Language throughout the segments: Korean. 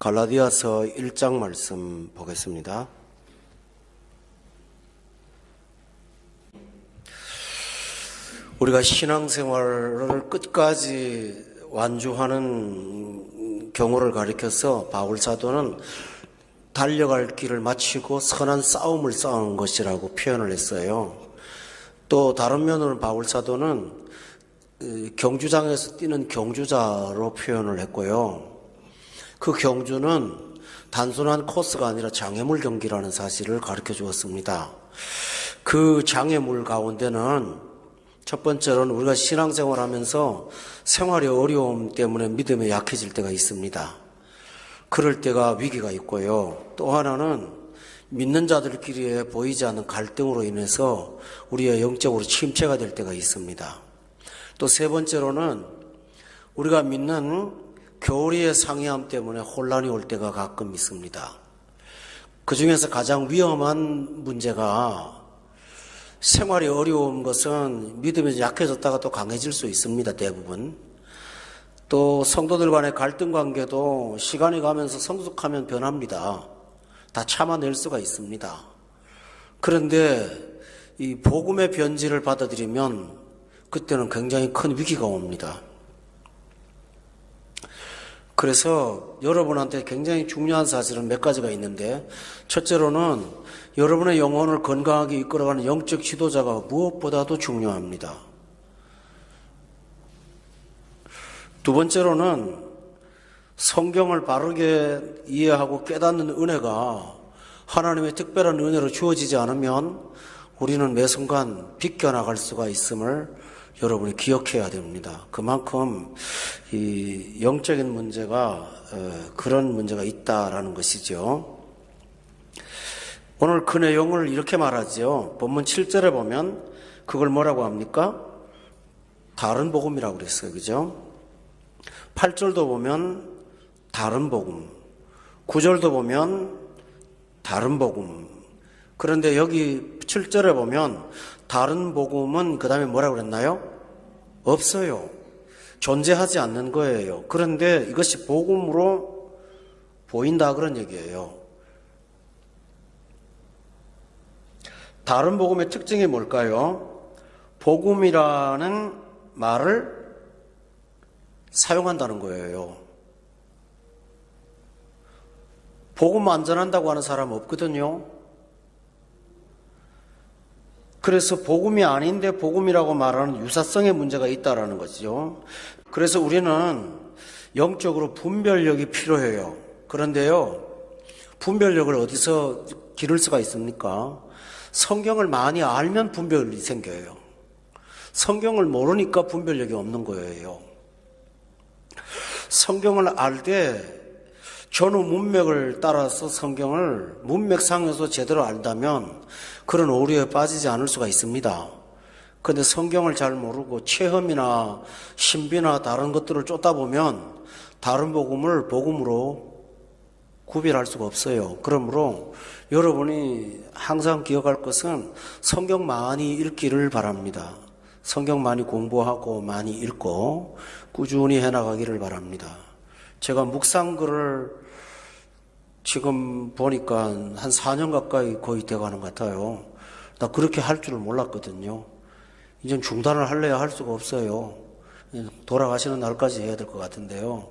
갈라디아서 1장 말씀 보겠습니다. 우리가 신앙생활을 끝까지 완주하는 경우를 가리켜서 바울 사도는 달려갈 길을 마치고 선한 싸움을 싸우는 것이라고 표현을 했어요. 또 다른 면으로는 바울 사도는 경주장에서 뛰는 경주자로 표현을 했고요. 그 경주는 단순한 코스가 아니라 장애물 경기라는 사실을 가르쳐 주었습니다. 그 장애물 가운데는 첫 번째로는 우리가 신앙생활 하면서 생활의 어려움 때문에 믿음이 약해질 때가 있습니다. 그럴 때가 위기가 있고요. 또 하나는 믿는 자들끼리에 보이지 않는 갈등으로 인해서 우리의 영적으로 침체가 될 때가 있습니다. 또 세 번째로는 우리가 믿는 교리의 상이함 때문에 혼란이 올 때가 가끔 있습니다. 그 중에서 가장 위험한 문제가 생활이 어려운 것은 믿음이 약해졌다가 또 강해질 수 있습니다. 대부분. 또 성도들 간의 갈등 관계도 시간이 가면서 성숙하면 변합니다. 다 참아낼 수가 있습니다. 그런데 이 복음의 변질을 받아들이면 그때는 굉장히 큰 위기가 옵니다. 그래서 여러분한테 굉장히 중요한 사실은 몇 가지가 있는데, 첫째로는 여러분의 영혼을 건강하게 이끌어가는 영적 지도자가 무엇보다도 중요합니다. 두 번째로는 성경을 바르게 이해하고 깨닫는 은혜가 하나님의 특별한 은혜로 주어지지 않으면 우리는 매 순간 비껴나갈 수가 있음을 여러분이 기억해야 됩니다. 그만큼 이 영적인 문제가 그런 문제가 있다라는 것이죠. 오늘 그 내용을 이렇게 말하죠. 본문 7절에 보면 그걸 뭐라고 합니까? 다른 복음이라고 그랬어요. 그죠? 8절도 보면 다른 복음, 9절도 보면 다른 복음. 그런데 여기 7절에 보면 다른 복음은 그 다음에 뭐라고 그랬나요? 없어요. 존재하지 않는 거예요. 그런데 이것이 복음으로 보인다 그런 얘기예요. 다른 복음의 특징이 뭘까요? 복음이라는 말을 사용한다는 거예요. 복음 안 전한다고 하는 사람 없거든요. 그래서 복음이 아닌데 복음이라고 말하는 유사성의 문제가 있다라는 거죠. 그래서 우리는 영적으로 분별력이 필요해요. 그런데요, 분별력을 어디서 기를 수가 있습니까? 성경을 많이 알면 분별이 생겨요. 성경을 모르니까 분별력이 없는 거예요. 성경을 알 때 전후 문맥을 따라서 성경을 문맥상에서 제대로 안다면 그런 오류에 빠지지 않을 수가 있습니다. 그런데 성경을 잘 모르고 체험이나 신비나 다른 것들을 쫓다 보면 다른 복음을 복음으로 구별할 수가 없어요. 그러므로 여러분이 항상 기억할 것은 성경 많이 읽기를 바랍니다. 성경 많이 공부하고 많이 읽고 꾸준히 해나가기를 바랍니다. 제가 묵상글을 지금 보니까 한 4년 가까이 거의 돼가는 것 같아요. 나 그렇게 할 줄을 몰랐거든요. 이젠 중단을 할래야 할 수가 없어요. 돌아가시는 날까지 해야 될 것 같은데요.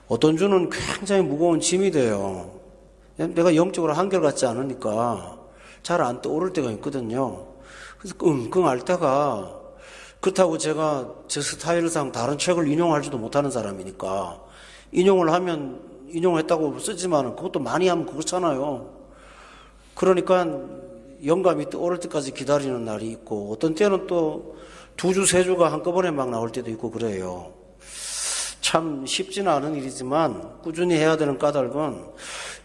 어떤 주는 굉장히 무거운 짐이 돼요. 내가 영적으로 한결같지 않으니까 잘 안 떠오를 때가 있거든요. 그래서 끙끙 앓 때가, 그렇다고 제가 제 스타일상 다른 책을 인용하지도 못하는 사람이니까 인용을 하면 인용했다고 쓰지만 그것도 많이 하면 그렇잖아요. 그러니까 영감이 떠오를 때까지 기다리는 날이 있고, 어떤 때는 또 2주, 3주가 한꺼번에 막 나올 때도 있고 그래요. 참 쉽지는 않은 일이지만 꾸준히 해야 되는 까닭은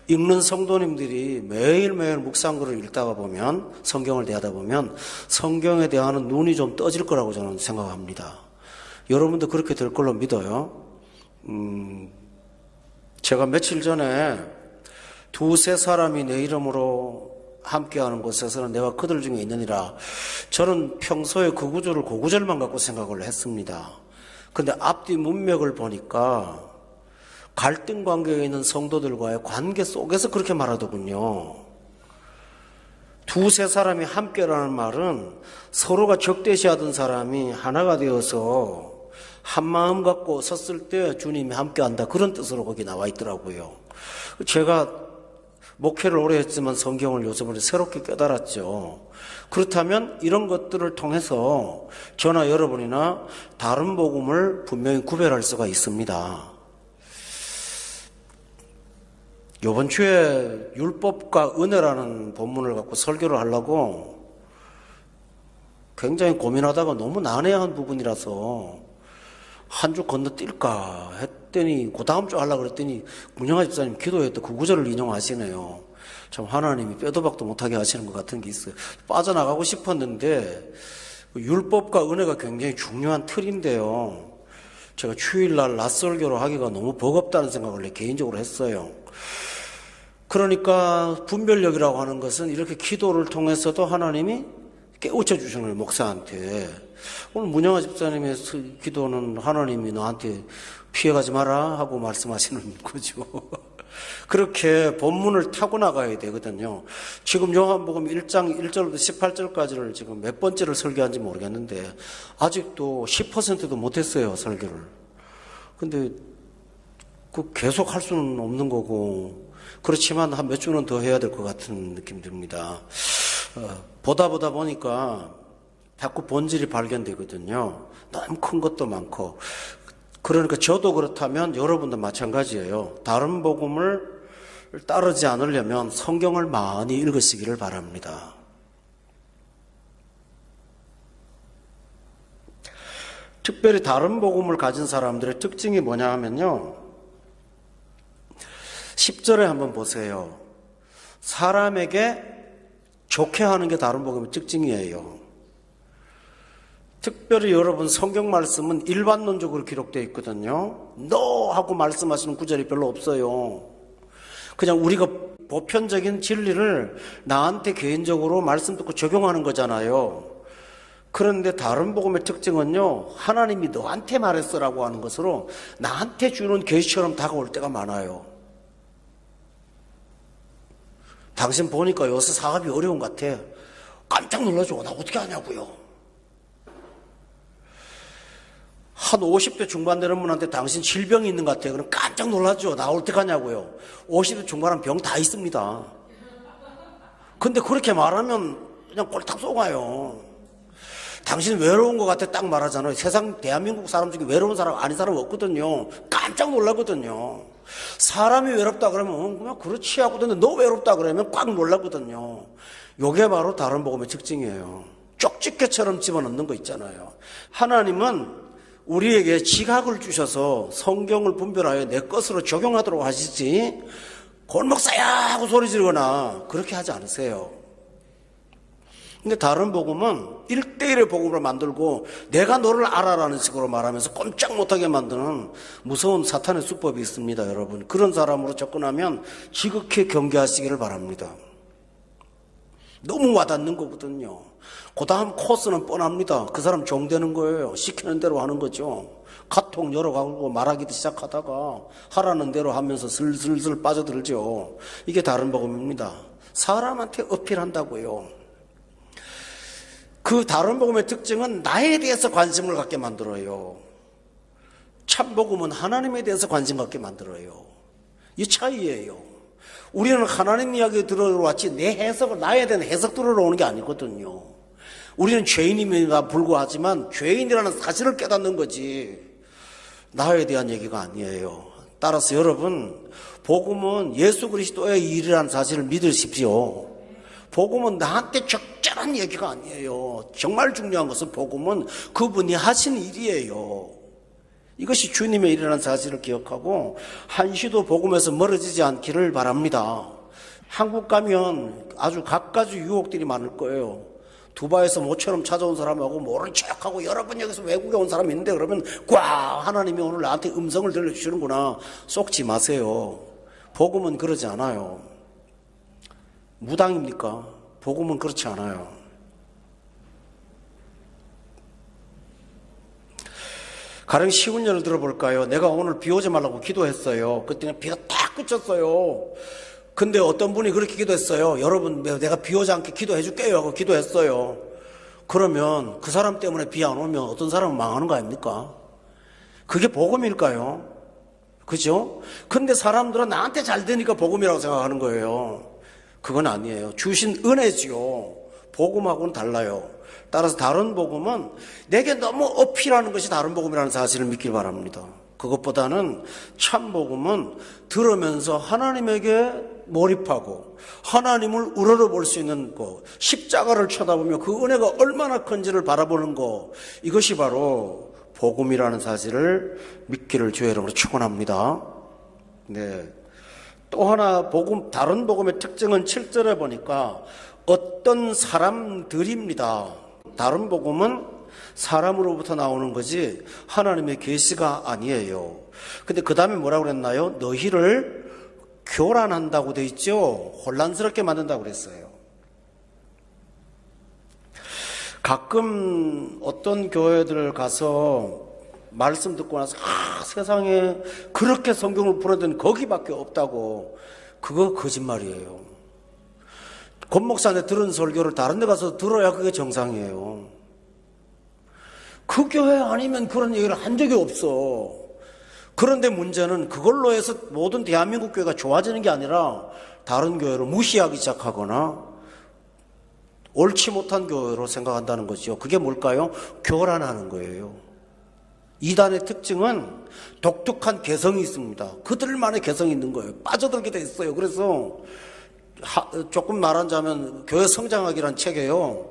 읽는 성도님들이 매일매일 묵상글을 읽다가 보면, 성경을 대하다 보면 성경에 대한 눈이 좀 떠질 거라고 저는 생각합니다. 여러분도 그렇게 될 걸로 믿어요. 제가 며칠 전에 2-3 사람이 내 이름으로 함께하는 곳에서는 내가 그들 중에 있느니라. 저는 평소에 그 구절을 그 구절만 갖고 생각을 했습니다. 근데 앞뒤 문맥을 보니까 갈등 관계에 있는 성도들과의 관계 속에서 그렇게 말하더군요. 두세 사람이 함께라는 말은 서로가 적대시하던 사람이 하나가 되어서 한 마음 갖고 섰을 때 주님이 함께한다, 그런 뜻으로 거기 나와 있더라고요. 제가 목회를 오래 했지만 성경을 요즘에 새롭게 깨달았죠. 그렇다면 이런 것들을 통해서 저나 여러분이나 다른 복음을 분명히 구별할 수가 있습니다. 이번 주에 율법과 은혜라는 본문을 갖고 설교를 하려고 굉장히 고민하다가 너무 난해한 부분이라서 한 주 건너뛸까 했더니 그 다음 주 하려고 그랬더니 문영아 집사님 기도회 때 그 구절을 인용하시네요. 참 하나님이 빼도 박도 못하게 하시는 것 같은 게 있어요. 빠져나가고 싶었는데 율법과 은혜가 굉장히 중요한 틀인데요. 제가 주일날 낮설교로 하기가 너무 버겁다는 생각을 개인적으로 했어요. 그러니까 분별력이라고 하는 것은 이렇게 기도를 통해서도 하나님이 깨우쳐 주시는 거예요, 목사한테. 오늘 문영아 집사님의 기도는 하나님이 너한테 피해가지 마라 하고 말씀하시는 거죠. 그렇게 본문을 타고 나가야 되거든요. 지금 요한복음 1장 1절부터 18절까지를 지금 몇 번째를 설교한지 모르겠는데 아직도 10%도 못했어요, 설교를. 근데 그 계속 할 수는 없는 거고, 그렇지만 한 몇 주는 더 해야 될 것 같은 느낌이 듭니다. 보다 보니까 자꾸 본질이 발견되거든요. 너무 큰 것도 많고. 그러니까 저도 그렇다면 여러분도 마찬가지예요. 다른 복음을 따르지 않으려면 성경을 많이 읽으시기를 바랍니다. 특별히 다른 복음을 가진 사람들의 특징이 뭐냐 하면요, 10절에 한번 보세요. 사람에게 좋게 하는 게 다른 복음의 특징이에요. 특별히 여러분 성경 말씀은 일반론적으로 기록되어 있거든요. 너 하고 말씀하시는 구절이 별로 없어요. 그냥 우리가 보편적인 진리를 나한테 개인적으로 말씀 듣고 적용하는 거잖아요. 그런데 다른 복음의 특징은요, 하나님이 너한테 말했어라고 하는 것으로 나한테 주는 계시처럼 다가올 때가 많아요. 당신 보니까 요새 사업이 어려운 것 같아. 깜짝 놀라죠. 나 어떻게 하냐고요. 한 50대 중반 되는 분한테 당신 질병이 있는 것 같아요. 그럼 깜짝 놀라죠. 나 어떻게 하냐고요. 50대 중반은 병 다 있습니다. 근데 그렇게 말하면 그냥 꼴딱 속아요. 당신 외로운 것 같아 딱 말하잖아요. 세상 대한민국 사람 중에 외로운 사람 아닌 사람 없거든요. 깜짝 놀라거든요. 사람이 외롭다 그러면 그냥 그렇지 하거든요. 너 외롭다 그러면 꽉 놀라거든요. 요게 바로 다른 복음의 특징이에요. 쪽집게처럼 집어넣는 거 있잖아요. 하나님은 우리에게 지각을 주셔서 성경을 분별하여 내 것으로 적용하도록 하시지, 골목사야 하고 소리 지르거나 그렇게 하지 않으세요. 근데 다른 복음은 1대1의 복음을 만들고 내가 너를 알아라는 식으로 말하면서 꼼짝 못하게 만드는 무서운 사탄의 수법이 있습니다, 여러분. 그런 사람으로 접근하면 지극히 경계하시기를 바랍니다. 너무 와닿는 거거든요. 그 다음 코스는 뻔합니다. 그 사람 종되는 거예요. 시키는 대로 하는 거죠. 카톡 열어가고 말하기도 시작하다가 하라는 대로 하면서 슬슬슬 빠져들죠. 이게 다른 복음입니다. 사람한테 어필한다고요. 그 다른 복음의 특징은 나에 대해서 관심을 갖게 만들어요. 참 복음은 하나님에 대해서 관심 갖게 만들어요. 이 차이예요. 우리는 하나님 이야기 들어왔지 내 해석을, 나에 대한 해석 들으러 오는 게 아니거든요. 우리는 죄인임에도 불구하지만 죄인이라는 사실을 깨닫는 거지 나에 대한 얘기가 아니에요. 따라서 여러분, 복음은 예수 그리스도의 일이라는 사실을 믿으십시오. 복음은 나한테 적절한 얘기가 아니에요. 정말 중요한 것은 복음은 그분이 하신 일이에요. 이것이 주님의 일이라는 사실을 기억하고 한시도 복음에서 멀어지지 않기를 바랍니다. 한국 가면 아주 갖가지 유혹들이 많을 거예요. 두바이에서 모처럼 찾아온 사람하고 모른 척하고 여러분 여기서 외국에 온 사람이 있는데 그러면 꽉 하나님이 오늘 나한테 음성을 들려주시는구나. 쏙지 마세요. 복음은 그러지 않아요. 무당입니까? 복음은 그렇지 않아요. 가령 쉬운 예를 들어볼까요? 내가 오늘 비 오지 말라고 기도했어요. 그때는 비가 딱 그쳤어요. 근데 어떤 분이 그렇게 기도했어요. 여러분, 내가 비 오지 않게 기도해 줄게요 하고 기도했어요. 그러면 그 사람 때문에 비 안 오면 어떤 사람은 망하는 거 아닙니까? 그게 복음일까요? 그죠? 근데 사람들은 나한테 잘 되니까 복음이라고 생각하는 거예요. 그건 아니에요. 주신 은혜지요. 복음하고는 달라요. 따라서 다른 복음은 내게 너무 어필하는 것이 다른 복음이라는 사실을 믿길 바랍니다. 그것보다는 참 복음은 들으면서 하나님에게 몰입하고 하나님을 우러러볼 수 있는 것, 십자가를 쳐다보며 그 은혜가 얼마나 큰지를 바라보는 것, 이것이 바로 복음이라는 사실을 믿기를 주의 이름으로 축원합니다. 네. 또 하나 다른 복음의 특징은 7절에 보니까 어떤 사람들입니다. 다른 복음은 사람으로부터 나오는 거지 하나님의 계시가 아니에요. 근데 그 다음에 뭐라고 그랬나요? 너희를 교란한다고 돼 있죠. 혼란스럽게 만든다고 그랬어요. 가끔 어떤 교회들 가서 말씀 듣고 나서 세상에 그렇게 성경을 풀어든 거기밖에 없다고, 그거 거짓말이에요. 권 목사한테 들은 설교를 다른 데 가서 들어야 그게 정상이에요. 그 교회 아니면 그런 얘기를 한 적이 없어. 그런데 문제는 그걸로 해서 모든 대한민국 교회가 좋아지는 게 아니라 다른 교회를 무시하기 시작하거나 옳지 못한 교회로 생각한다는 거죠. 그게 뭘까요? 교란하는 거예요. 이단의 특징은 독특한 개성이 있습니다. 그들만의 개성이 있는 거예요. 빠져들게 돼 있어요. 그래서 조금 말하자면 교회 성장학이라는 책에요,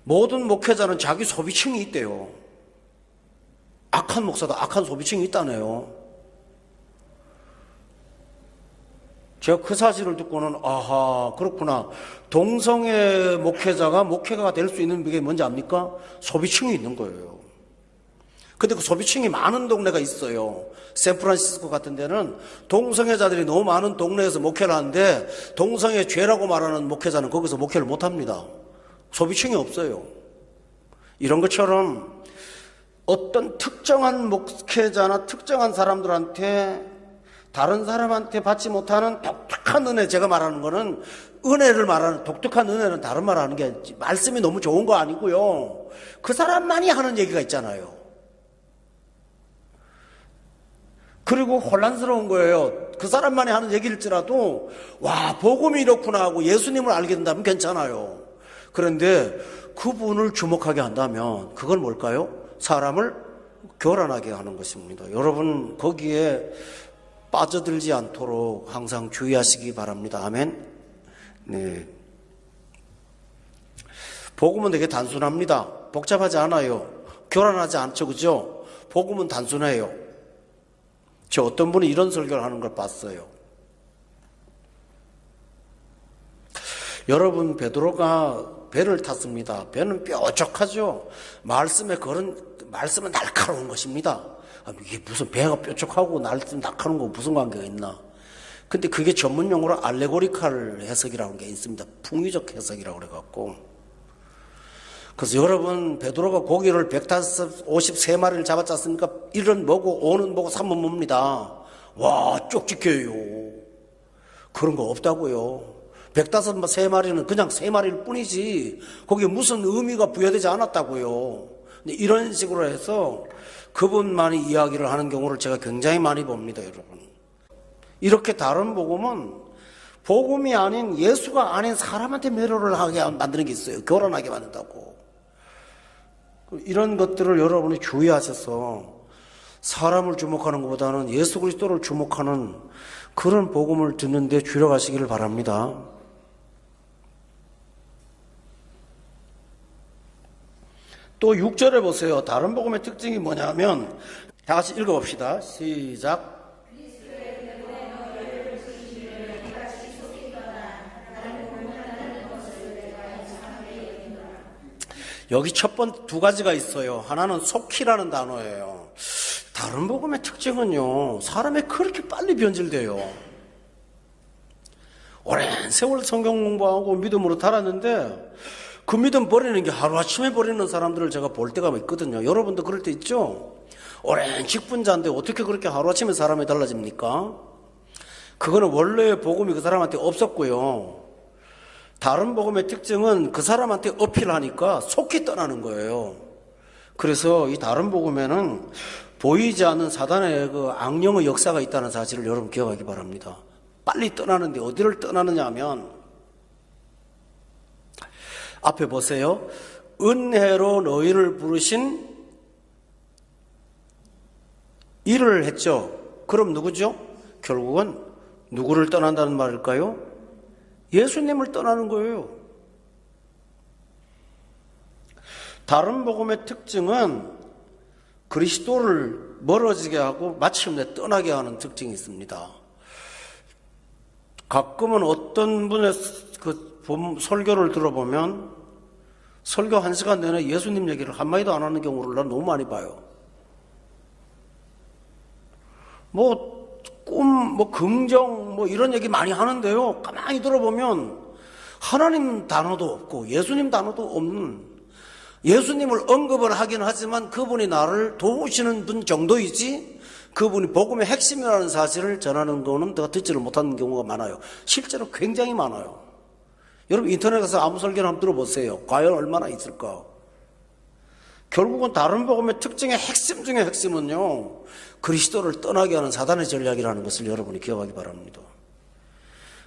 모든 목회자는 자기 소비층이 있대요. 악한 목사도 악한 소비층이 있다네요. 제가 그 사실을 듣고는 아하, 그렇구나. 동성애 목회자가 목회가 될 수 있는 게 뭔지 압니까? 소비층이 있는 거예요. 근데 그 소비층이 많은 동네가 있어요. 샌프란시스코 같은 데는 동성애자들이 너무 많은 동네에서 목회를 하는데 동성애 죄라고 말하는 목회자는 거기서 목회를 못 합니다. 소비층이 없어요. 이런 것처럼 어떤 특정한 목회자나 특정한 사람들한테, 다른 사람한테 받지 못하는 독특한 은혜, 제가 말하는 거는 은혜를 말하는, 독특한 은혜는 다른 말 하는 게 말씀이 너무 좋은 거 아니고요. 그 사람만이 하는 얘기가 있잖아요. 그리고 혼란스러운 거예요. 그 사람만이 하는 얘기일지라도 와, 복음이 이렇구나 하고 예수님을 알게 된다면 괜찮아요. 그런데 그분을 주목하게 한다면 그건 뭘까요? 사람을 교란하게 하는 것입니다. 여러분, 거기에 빠져들지 않도록 항상 주의하시기 바랍니다. 아멘. 네. 복음은 되게 단순합니다. 복잡하지 않아요. 교란하지 않죠. 그죠? 복음은 단순해요. 저 어떤 분이 이런 설교를 하는 걸 봤어요. 여러분, 베드로가 배를 탔습니다. 배는 뾰족하죠. 말씀은 날카로운 것입니다. 이게 무슨 배가 뾰족하고 말씀 날카로운 거 무슨 관계가 있나? 근데 그게 전문 용어로 알레고리칼 해석이라는 게 있습니다. 풍의적 해석이라고 그래갖고. 그래서 여러분, 베드로가 고기를 153마리를 잡았지 않습니까? 1은 뭐고 5는 뭐고 3은 뭡니다. 와, 쪽집게요. 그런 거 없다고요. 153마리는 그냥 3마리일 뿐이지 거기에 무슨 의미가 부여되지 않았다고요. 이런 식으로 해서 그분만이 이야기를 하는 경우를 제가 굉장히 많이 봅니다. 여러분, 이렇게 다른 복음은 복음이 아닌, 예수가 아닌 사람한테 매료를 하게 만드는 게 있어요. 교란하게 만든다고. 이런 것들을 여러분이 주의하셔서 사람을 주목하는 것보다는 예수 그리스도를 주목하는 그런 복음을 듣는 데 주력하시기를 바랍니다. 또 6절에 보세요. 다른 복음의 특징이 뭐냐면, 다 같이 읽어봅시다. 시작. 여기 두 가지가 있어요. 하나는 속히라는 단어예요. 다른 복음의 특징은요, 사람이 그렇게 빨리 변질돼요. 오랜 세월 성경 공부하고 믿음으로 달았는데 그 믿음 버리는 게 하루아침에 버리는 사람들을 제가 볼 때가 있거든요. 여러분도 그럴 때 있죠? 오랜 직분자인데 어떻게 그렇게 하루아침에 사람이 달라집니까? 그거는 원래의 복음이 그 사람한테 없었고요. 다른 복음의 특징은 그 사람한테 어필하니까 속히 떠나는 거예요. 그래서 이 다른 복음에는 보이지 않는 사단의 그 악령의 역사가 있다는 사실을 여러분 기억하기 바랍니다. 빨리 떠나는데 어디를 떠나느냐 하면 앞에 보세요. 은혜로 너희를 부르신 일을 했죠. 그럼 누구죠? 결국은 누구를 떠난다는 말일까요? 예수님을 떠나는 거예요. 다른 복음의 특징은 그리스도를 멀어지게 하고 마침내 떠나게 하는 특징이 있습니다. 가끔은 어떤 분의 그 설교를 들어보면 설교 1시간 내내 예수님 얘기를 한마디도 안 하는 경우를 난 너무 많이 봐요. 긍정, 이런 얘기 많이 하는데요. 가만히 들어보면 하나님 단어도 없고 예수님 단어도 없는, 예수님을 언급을 하긴 하지만 그분이 나를 도우시는 분 정도이지 그분이 복음의 핵심이라는 사실을 전하는 거는 내가 듣지를 못하는 경우가 많아요. 실제로 굉장히 많아요. 여러분 인터넷에 가서 아무 설교를 한번 들어보세요. 과연 얼마나 있을까? 결국은 다른 복음의 특징의 핵심 중에 핵심은요, 그리스도를 떠나게 하는 사단의 전략이라는 것을 여러분이 기억하기 바랍니다.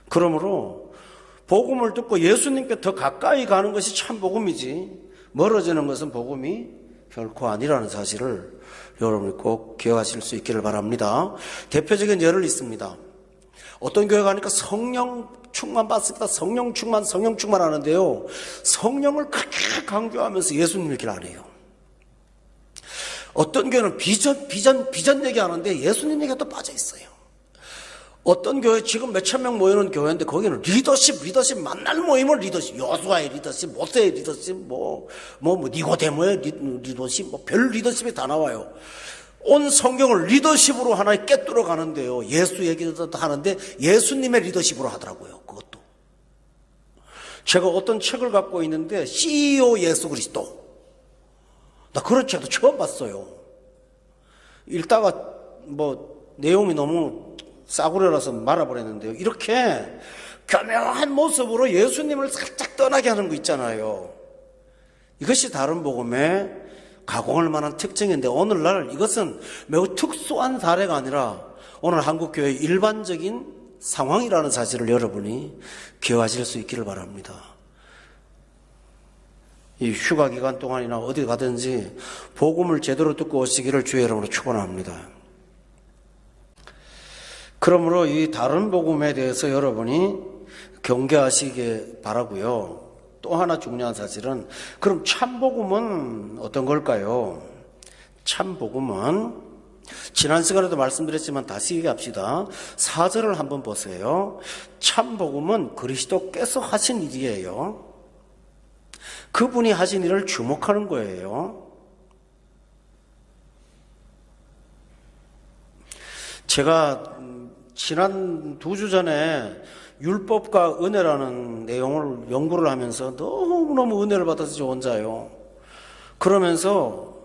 그러므로 복음을 듣고 예수님께 더 가까이 가는 것이 참 복음이지 멀어지는 것은 복음이 결코 아니라는 사실을 여러분이 꼭 기억하실 수 있기를 바랍니다. 대표적인 예를 있습니다. 어떤 교회 가니까 성령 충만 받습니다. 성령 충만 하는데요, 성령을 그렇게 강조하면서 예수님 얘기를 안 해요. 어떤 교회는 비전 얘기하는데 예수님 얘기가 또 빠져 있어요. 어떤 교회 지금 몇천 명 모이는 교회인데 거기는 리더십 만날 모임은 리더십, 여수아의 리더십, 모세의 리더십, 니고데모의 리더십, 별 리더십이 다 나와요. 온 성경을 리더십으로 하나에 꿰뚫어 가는데요, 예수 얘기도 하는데 예수님의 리더십으로 하더라고요. 그것도 제가 어떤 책을 갖고 있는데 CEO 예수 그리스도, 나 그런 책도 처음 봤어요. 읽다가 내용이 너무 싸구려라서 말아버렸는데요, 이렇게 교묘한 모습으로 예수님을 살짝 떠나게 하는 거 있잖아요. 이것이 다른 복음의 가공할 만한 특징인데, 오늘날 이것은 매우 특수한 사례가 아니라 오늘 한국교회의 일반적인 상황이라는 사실을 여러분이 기억하실 수 있기를 바랍니다. 이 휴가 기간 동안이나 어디 가든지 복음을 제대로 듣고 오시기를 주의 이름으로 축원합니다. 그러므로 이 다른 복음에 대해서 여러분이 경계하시길 바라고요. 또 하나 중요한 사실은, 그럼 참복음은 어떤 걸까요? 참복음은 지난 시간에도 말씀드렸지만 다시 얘기합시다. 4절을 한번 보세요. 참복음은 그리스도께서 하신 일이에요. 그분이 하신 일을 주목하는 거예요. 제가 지난 2주 전에 율법과 은혜라는 내용을 연구를 하면서 너무너무 은혜를 받아서 저 혼자요. 그러면서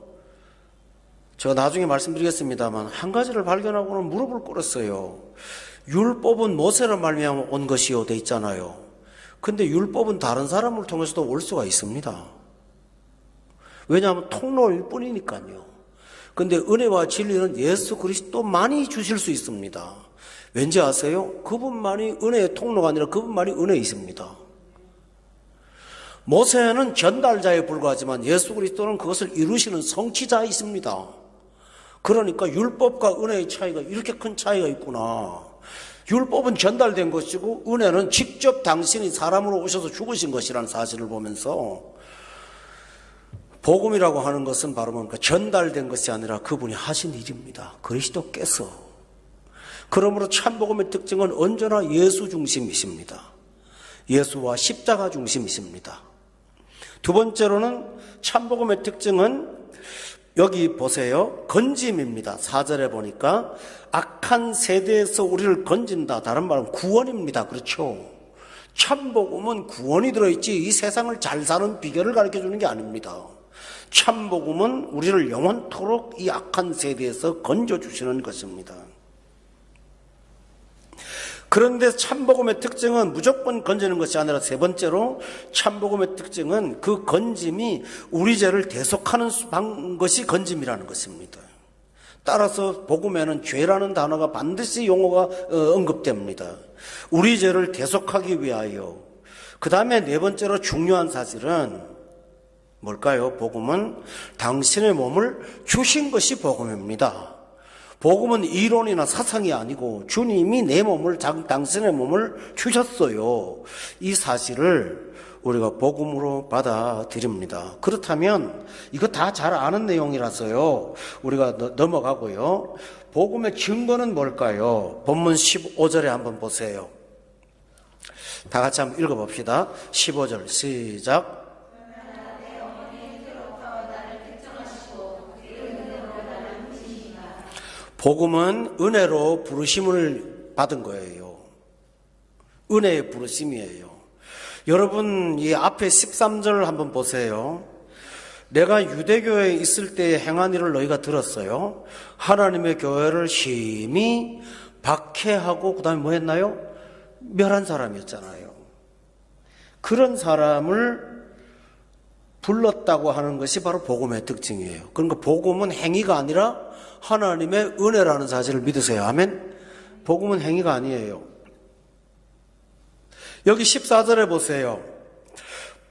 제가 나중에 말씀드리겠습니다만 한 가지를 발견하고는 무릎을 꿇었어요. 율법은 모세로 말미암아 온 것이요 돼 있잖아요. 근데 율법은 다른 사람을 통해서도 올 수가 있습니다. 왜냐하면 통로일 뿐이니까요. 근데 은혜와 진리는 예수 그리스도만이 주실 수 있습니다. 왠지 아세요? 그분만이 은혜의 통로가 아니라 그분만이 은혜이십니다. 모세는 전달자에 불과하지만 예수 그리스도는 그것을 이루시는 성취자이십니다. 그러니까 율법과 은혜의 차이가 이렇게 큰 차이가 있구나. 율법은 전달된 것이고 은혜는 직접 당신이 사람으로 오셔서 죽으신 것이라는 사실을 보면서 복음이라고 하는 것은 바로 뭡니까? 전달된 것이 아니라 그분이 하신 일입니다. 그리스도께서. 그러므로 참복음의 특징은 언제나 예수 중심이십니다. 예수와 십자가 중심이십니다. 두 번째로는 참복음의 특징은 여기 보세요. 건짐입니다. 4절에 보니까 악한 세대에서 우리를 건진다. 다른 말은 구원입니다. 그렇죠? 참복음은 구원이 들어있지 이 세상을 잘 사는 비결을 가르쳐주는 게 아닙니다. 참복음은 우리를 영원토록 이 악한 세대에서 건져주시는 것입니다. 그런데 참복음의 특징은 무조건 건지는 것이 아니라 세 번째로 참복음의 특징은 그 건짐이 우리 죄를 대속하는 것이 건짐이라는 것입니다. 따라서 복음에는 죄라는 단어가 반드시 용어가 언급됩니다. 우리 죄를 대속하기 위하여. 그 다음에 네 번째로 중요한 사실은 뭘까요? 복음은 당신의 몸을 주신 것이 복음입니다. 복음은 이론이나 사상이 아니고 주님이 내 몸을, 당신의 몸을 주셨어요. 이 사실을 우리가 복음으로 받아들입니다. 그렇다면 이거 다 잘 아는 내용이라서요. 우리가 넘어가고요. 복음의 증거는 뭘까요? 본문 15절에 한번 보세요. 다 같이 한번 읽어봅시다. 15절 시작. 복음은 은혜로 부르심을 받은 거예요. 은혜의 부르심이에요. 여러분 이 앞에 13절 한번 보세요. 내가 유대교회에 있을 때 행한 일을 너희가 들었어요. 하나님의 교회를 심히 박해하고 그 다음에 뭐 했나요? 멸한 사람이었잖아요. 그런 사람을 불렀다고 하는 것이 바로 복음의 특징이에요. 그러니까 복음은 행위가 아니라 하나님의 은혜라는 사실을 믿으세요. 아멘. 복음은 행위가 아니에요. 여기 14절에 보세요.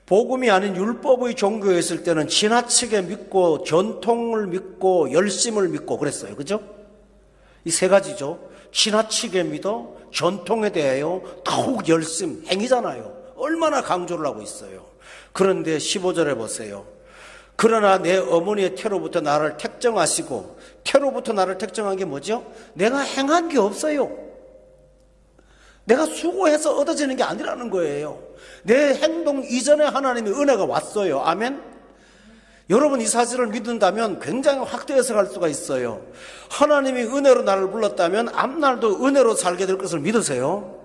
복음이 아닌 율법의 종교에 있을 때는 지나치게 믿고 전통을 믿고 열심을 믿고 그랬어요. 그죠? 이 세 가지죠. 지나치게 믿어, 전통에 대하여 더욱 열심, 행위잖아요. 얼마나 강조를 하고 있어요. 그런데 15절에 보세요. 그러나 내 어머니의 태로부터 나를 택정하시고, 태로부터 나를 택정한 게 뭐죠? 내가 행한 게 없어요. 내가 수고해서 얻어지는 게 아니라는 거예요. 내 행동 이전에 하나님의 은혜가 왔어요. 아멘? 여러분 이 사실을 믿는다면 굉장히 확대해서 갈 수가 있어요. 하나님이 은혜로 나를 불렀다면 앞날도 은혜로 살게 될 것을 믿으세요.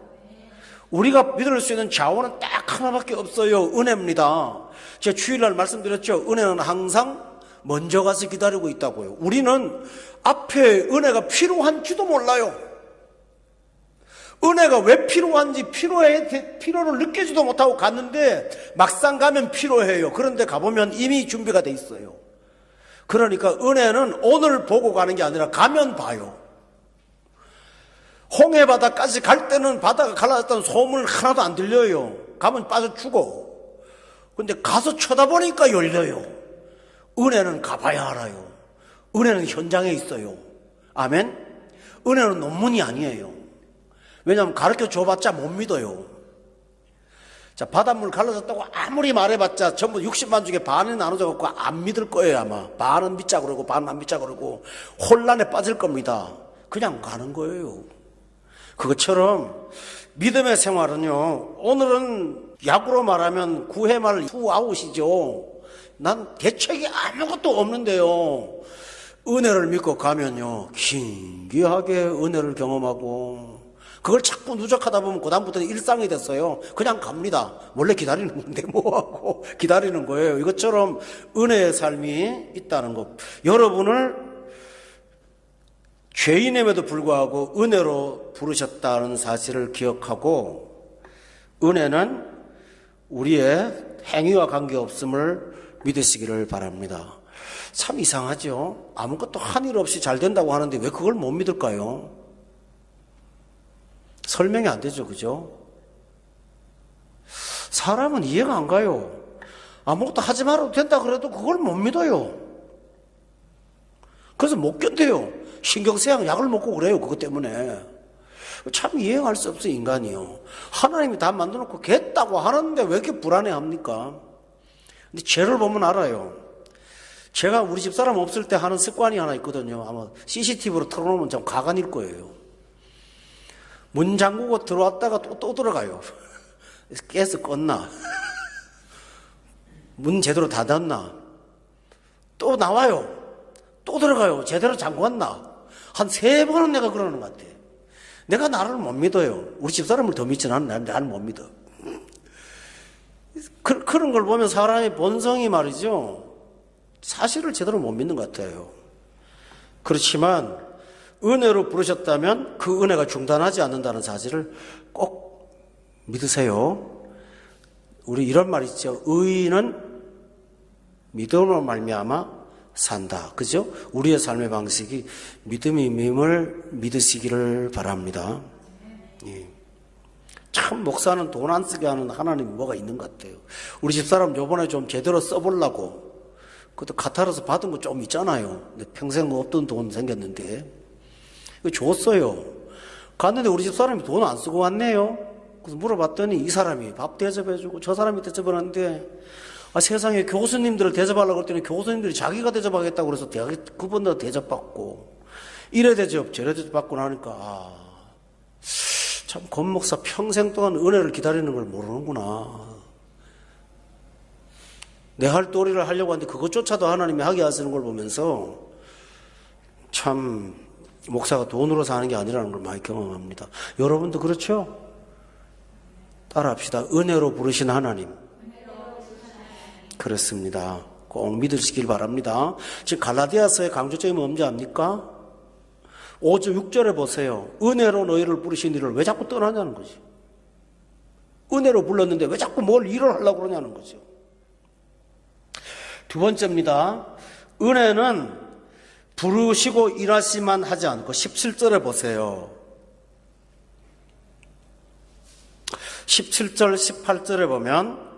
우리가 믿을 수 있는 자원은 딱 하나밖에 없어요. 은혜입니다. 제가 주일날 말씀드렸죠. 은혜는 항상 먼저 가서 기다리고 있다고요. 우리는 앞에 은혜가 필요한지도 몰라요. 은혜가 왜 필요한지 필요를 느끼지도 못하고 갔는데 막상 가면 필요해요. 그런데 가보면 이미 준비가 돼 있어요. 그러니까 은혜는 오늘 보고 가는 게 아니라 가면 봐요. 홍해바다까지 갈 때는 바다가 갈라졌다는 소문 하나도 안 들려요. 가면 빠져 죽어. 근데 가서 쳐다보니까 열려요. 은혜는 가봐야 알아요. 은혜는 현장에 있어요. 아멘? 은혜는 논문이 아니에요. 왜냐하면 가르쳐 줘봤자 못 믿어요. 자, 바닷물 갈라졌다고 아무리 말해봤자 전부 60만 중에 반이 나눠져갖고 안 믿을 거예요. 아마 반은 믿자 그러고 반은 안 믿자 그러고 혼란에 빠질 겁니다. 그냥 가는 거예요. 그것처럼 믿음의 생활은요, 오늘은 야구로 말하면 9회 말 투아웃이죠. 난 대책이 아무것도 없는데요, 은혜를 믿고 가면요 신기하게 은혜를 경험하고, 그걸 자꾸 누적하다 보면 그 다음부터는 일상이 됐어요. 그냥 갑니다. 원래 기다리는 건데 뭐하고 기다리는 거예요. 이것처럼 은혜의 삶이 있다는 것. 여러분을 죄인임에도 불구하고 은혜로 부르셨다는 사실을 기억하고, 은혜는 우리의 행위와 관계없음을 믿으시기를 바랍니다. 참 이상하죠. 아무것도 한 일 없이 잘 된다고 하는데 왜 그걸 못 믿을까요? 설명이 안 되죠. 그죠? 사람은 이해가 안 가요. 아무것도 하지 말아도 된다 그래도 그걸 못 믿어요. 그래서 못 견뎌요. 신경쇠약 약을 먹고 그래요. 그것 때문에. 참 이해할 수 없어요. 인간이요. 하나님이 다 만들어놓고 겠다고 하는데 왜 이렇게 불안해합니까? 근데 죄를 보면 알아요. 제가 우리 집 사람 없을 때 하는 습관이 하나 있거든요. 아마 CCTV로 틀어놓으면 좀 가관일 거예요. 문 잠그고 들어왔다가 또 들어가요. 가스 껐나? 문 제대로 닫았나? 또 나와요. 또 들어가요. 제대로 잠궜나? 한 3번은 내가 그러는 것 같아. 내가 나를 못 믿어요. 우리 집사람을 더 믿지 나를 못 믿어. 그런 걸 보면 사람의 본성이 말이죠. 사실을 제대로 못 믿는 것 같아요. 그렇지만 은혜로 부르셨다면 그 은혜가 중단하지 않는다는 사실을 꼭 믿으세요. 우리 이런 말 있죠. 의인은 믿음으로 말미암아 산다. 그죠? 우리의 삶의 방식이 믿음임을 믿으시기를 바랍니다. 예. 참 목사는 돈 안 쓰게 하는 하나님이 뭐가 있는 것 같아요. 우리 집사람 요번에 좀 제대로 써보려고 그것도 카타르에서 받은 거 좀 있잖아요. 근데 평생 없던 돈 생겼는데 이거 줬어요. 갔는데 우리 집사람이 돈 안 쓰고 왔네요. 그래서 물어봤더니 이 사람이 밥 대접해주고 저 사람이 대접하는데 세상에 교수님들을 대접하려고 했더니 교수님들이 자기가 대접하겠다고 그래서 그분도 대접받고 이래 대접 저래 대접받고 나니까 참 권목사 평생 동안 은혜를 기다리는 걸 모르는구나. 내 할 도리를 하려고 하는데 그것조차도 하나님이 하게 하시는 걸 보면서 참 목사가 돈으로 사는 게 아니라는 걸 많이 경험합니다. 여러분도 그렇죠? 따라합시다. 은혜로 부르신 하나님. 그렇습니다. 꼭 믿으시길 바랍니다. 지금 갈라디아서의 강조점이 뭔지 압니까? 5절 6절에 보세요. 은혜로 너희를 부르신 이를 왜 자꾸 떠나냐는 거지. 은혜로 불렀는데 왜 자꾸 뭘 일을 하려고 그러냐는 거죠. 두 번째입니다. 은혜는 부르시고 일하시만 하지 않고 17절에 보세요. 17절 18절에 보면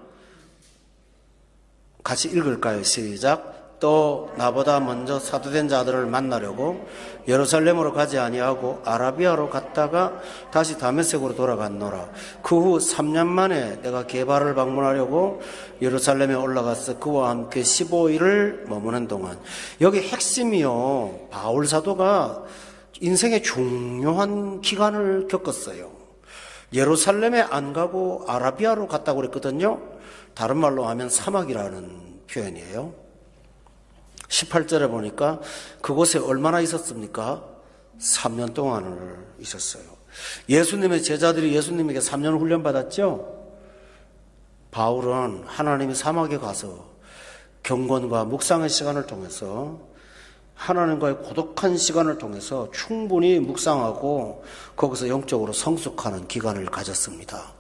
같이 읽을까요? 시작. 또 나보다 먼저 사도된 자들을 만나려고 예루살렘으로 가지 아니하고 아라비아로 갔다가 다시 다메섹으로 돌아갔노라. 그 후 3년 만에 내가 게바를 방문하려고 예루살렘에 올라가서 그와 함께 15일을 머무는 동안, 여기 핵심이요, 바울 사도가 인생의 중요한 기간을 겪었어요. 예루살렘에 안 가고 아라비아로 갔다고 그랬거든요. 다른 말로 하면 사막이라는 표현이에요. 18절에 보니까 그곳에 얼마나 있었습니까? 3년 동안을 있었어요. 예수님의 제자들이 예수님에게 3년 훈련받았죠? 바울은 하나님의 사막에 가서 경건과 묵상의 시간을 통해서 하나님과의 고독한 시간을 통해서 충분히 묵상하고 거기서 영적으로 성숙하는 기간을 가졌습니다.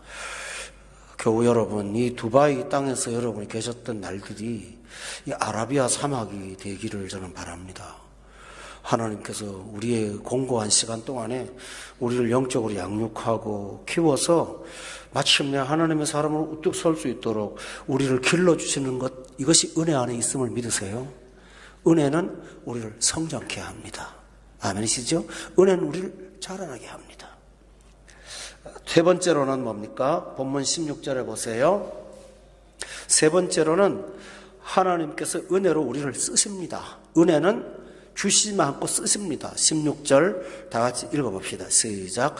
교우 여러분, 이 두바이 땅에서 여러분이 계셨던 날들이 이 아라비아 사막이 되기를 저는 바랍니다. 하나님께서 우리의 공고한 시간 동안에 우리를 영적으로 양육하고 키워서 마침내 하나님의 사람으로 우뚝 설 수 있도록 우리를 길러주시는 것, 이것이 은혜 안에 있음을 믿으세요. 은혜는 우리를 성장케 합니다. 아멘이시죠? 은혜는 우리를 자라나게 합니다. 세 번째로는 뭡니까? 본문 16절에 보세요. 세 번째로는 하나님께서 은혜로 우리를 쓰십니다. 은혜는 주시지 않고 쓰십니다. 16절 다 같이 읽어봅시다. 시작.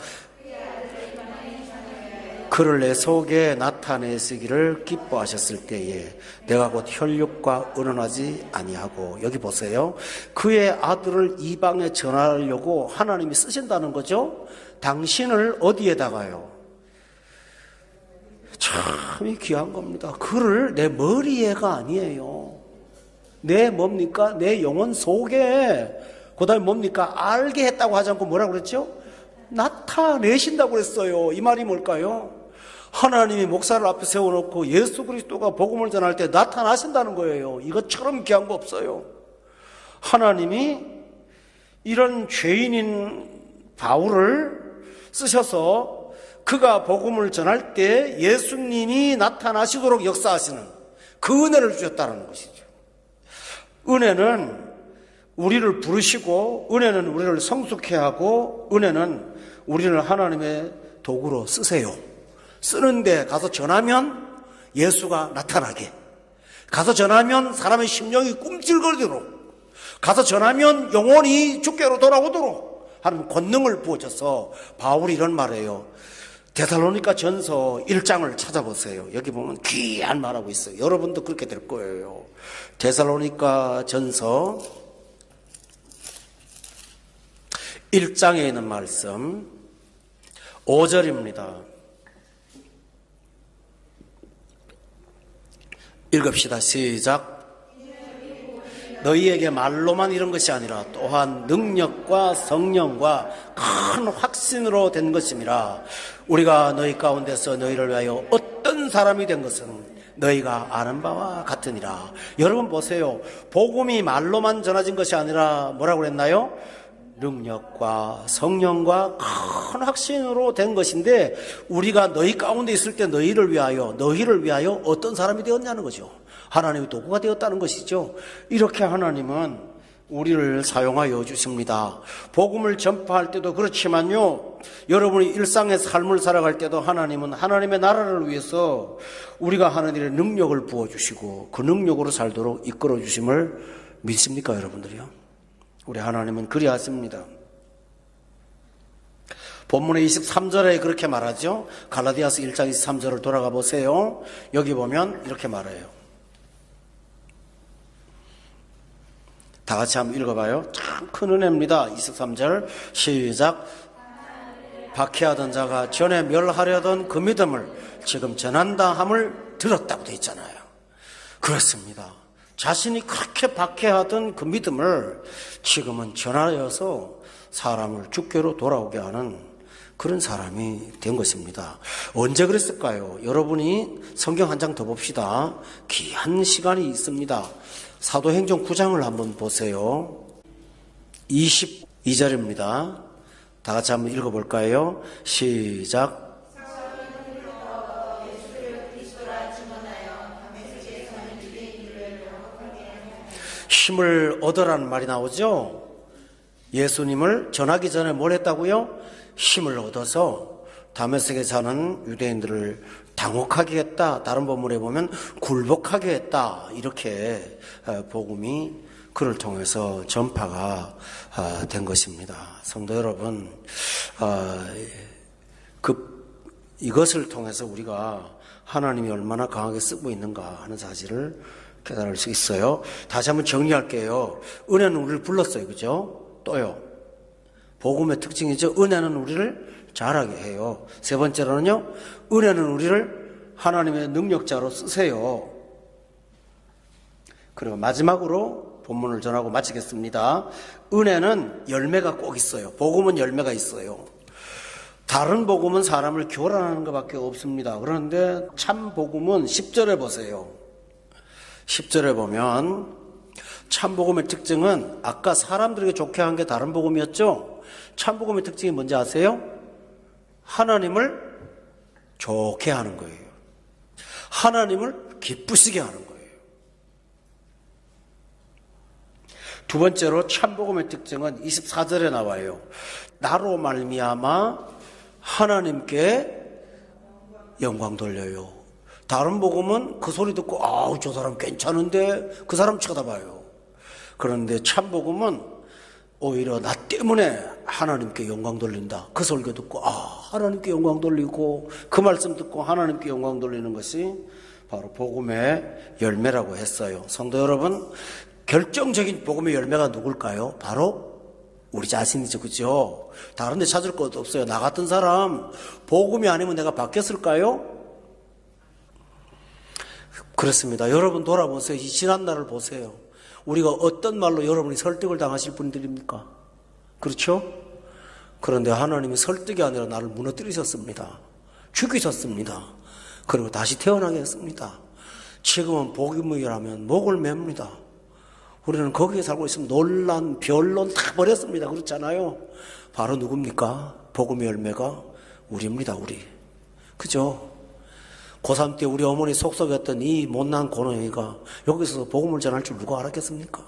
그를 내 속에 나타내시기를 기뻐하셨을 때에 내가 곧 혈육과 의논하지 아니하고, 여기 보세요. 그의 아들을 이방에 전하려고 하나님이 쓰신다는 거죠. 당신을 어디에다가요? 참 귀한 겁니다. 그를 내 머리에가 아니에요. 내 뭡니까? 내 영혼 속에, 그 다음에 뭡니까? 알게 했다고 하지 않고 뭐라고 그랬죠? 나타내신다고 그랬어요. 이 말이 뭘까요? 하나님이 목사를 앞에 세워놓고 예수 그리스도가 복음을 전할 때 나타나신다는 거예요. 이것처럼 귀한 거 없어요. 하나님이 이런 죄인인 바울을 쓰셔서 그가 복음을 전할 때 예수님이 나타나시도록 역사하시는 그 은혜를 주셨다는 것이죠. 은혜는 우리를 부르시고, 은혜는 우리를 성숙해 하고, 은혜는 우리를 하나님의 도구로 쓰세요. 쓰는데 가서 전하면 예수가 나타나게, 가서 전하면 사람의 심령이 꿈찔거리도록, 가서 전하면 영혼이 주께로 돌아오도록 하는 권능을 부어줘서 바울이 이런 말이에요. 데살로니가 전서 1장을 찾아보세요. 여기 보면 귀한 말하고 있어요. 여러분도 그렇게 될 거예요. 데살로니가 전서 1장에 있는 말씀 5절입니다. 읽읍시다. 시작. 너희에게 말로만 이런 것이 아니라 또한 능력과 성령과 큰 확신으로 된 것임이라. 우리가 너희 가운데서 너희를 위하여 어떤 사람이 된 것은 너희가 아는 바와 같으니라. 여러분 보세요. 복음이 말로만 전해진 것이 아니라 뭐라고 그랬나요? 능력과 성령과 큰 확신으로 된 것인데, 우리가 너희 가운데 있을 때 너희를 위하여 어떤 사람이 되었냐는 거죠. 하나님의 도구가 되었다는 것이죠. 이렇게 하나님은 우리를 사용하여 주십니다. 복음을 전파할 때도 그렇지만요, 여러분이 일상의 삶을 살아갈 때도 하나님은 하나님의 나라를 위해서 우리가 하는 일에 능력을 부어주시고 그 능력으로 살도록 이끌어 주심을 믿습니까, 여러분들이요? 우리 하나님은 그리하십니다. 본문의 23절에 그렇게 말하죠. 갈라디아서 1장 23절을 돌아가 보세요. 여기 보면 이렇게 말해요. 다 같이 한번 읽어봐요. 참 큰 은혜입니다. 23절 시작. 박해하던 자가 전에 멸하려던 그 믿음을 지금 전한다 함을 들었다고 되어 있잖아요. 그렇습니다. 자신이 그렇게 박해하던 그 믿음을 지금은 전하여서 사람을 주께로 돌아오게 하는 그런 사람이 된 것입니다. 언제 그랬을까요? 여러분이 성경 한 장 더 봅시다. 귀한 시간이 있습니다. 사도행전 9장을 한번 보세요. 22절입니다. 다 같이 한번 읽어볼까요? 시작. 힘을 얻으라는 말이 나오죠. 예수님을 전하기 전에 뭘 했다고요? 힘을 얻어서 다메섹에 사는 유대인들을 당혹하게 했다. 다른 본문에 보면 굴복하게 했다. 이렇게 복음이 그를 통해서 전파가 된 것입니다. 성도 여러분, 이것을 통해서 우리가 하나님이 얼마나 강하게 쓰고 있는가 하는 사실을 깨달을 수 있어요. 다시 한번 정리할게요. 은혜는 우리를 불렀어요. 그죠? 또요. 복음의 특징이죠. 은혜는 우리를 잘하게 해요. 세 번째로는요, 은혜는 우리를 하나님의 능력자로 쓰세요. 그리고 마지막으로 본문을 전하고 마치겠습니다. 은혜는 열매가 꼭 있어요. 복음은 열매가 있어요. 다른 복음은 사람을 교란하는 것밖에 없습니다. 그런데 참 복음은 10절에 보세요. 10절에 보면 참 복음의 특징은 아까 사람들에게 좋게 한 게 다른 복음이었죠. 참 복음의 특징이 뭔지 아세요? 하나님을 좋게 하는 거예요. 하나님을 기쁘시게 하는 거예요. 두 번째로 참 복음의 특징은 24절에 나와요. 나로 말미암아 하나님께 영광 돌려요. 다른 복음은 그 소리 듣고 아우 저 사람 괜찮은데 그 사람 쳐다봐요. 그런데 참 복음은 오히려 나 때문에 하나님께 영광 돌린다. 그 설교 듣고 하나님께 영광 돌리고 그 말씀 듣고 하나님께 영광 돌리는 것이 바로 복음의 열매라고 했어요. 성도 여러분, 결정적인 복음의 열매가 누굴까요? 바로 우리 자신이죠. 그죠? 다른 데 찾을 것도 없어요. 나 같은 사람 복음이 아니면 내가 바뀌었을까요? 그렇습니다. 여러분 돌아보세요. 이 지난 날을 보세요. 우리가 어떤 말로 여러분이 설득을 당하실 분들입니까? 그렇죠? 그런데 하나님이 설득이 아니라 나를 무너뜨리셨습니다. 죽이셨습니다. 그리고 다시 태어나게 했습니다. 지금은 복음이라면 목을 맵니다. 우리는 거기에 살고 있으면 논란, 변론 다 버렸습니다. 그렇잖아요? 바로 누굽니까? 복음의 열매가 우리입니다. 우리. 그죠? 고3 때 우리 어머니 속썩였던 이 못난 고놈이가 여기서 복음을 전할 줄 누가 알았겠습니까?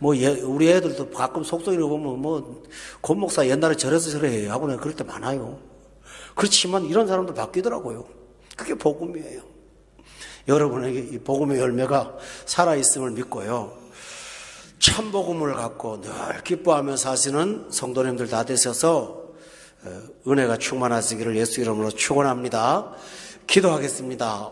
우리 애들도 가끔 속썩이를 보면 권 목사 옛날에 저래서 저래 하고 내가 그럴 때 많아요. 그렇지만 이런 사람도 바뀌더라고요. 그게 복음이에요. 여러분에게 이 복음의 열매가 살아있음을 믿고요. 참 복음을 갖고 늘 기뻐하며 사시는 성도님들 다 되셔서 은혜가 충만하시기를 예수 이름으로 축원합니다. 기도하겠습니다.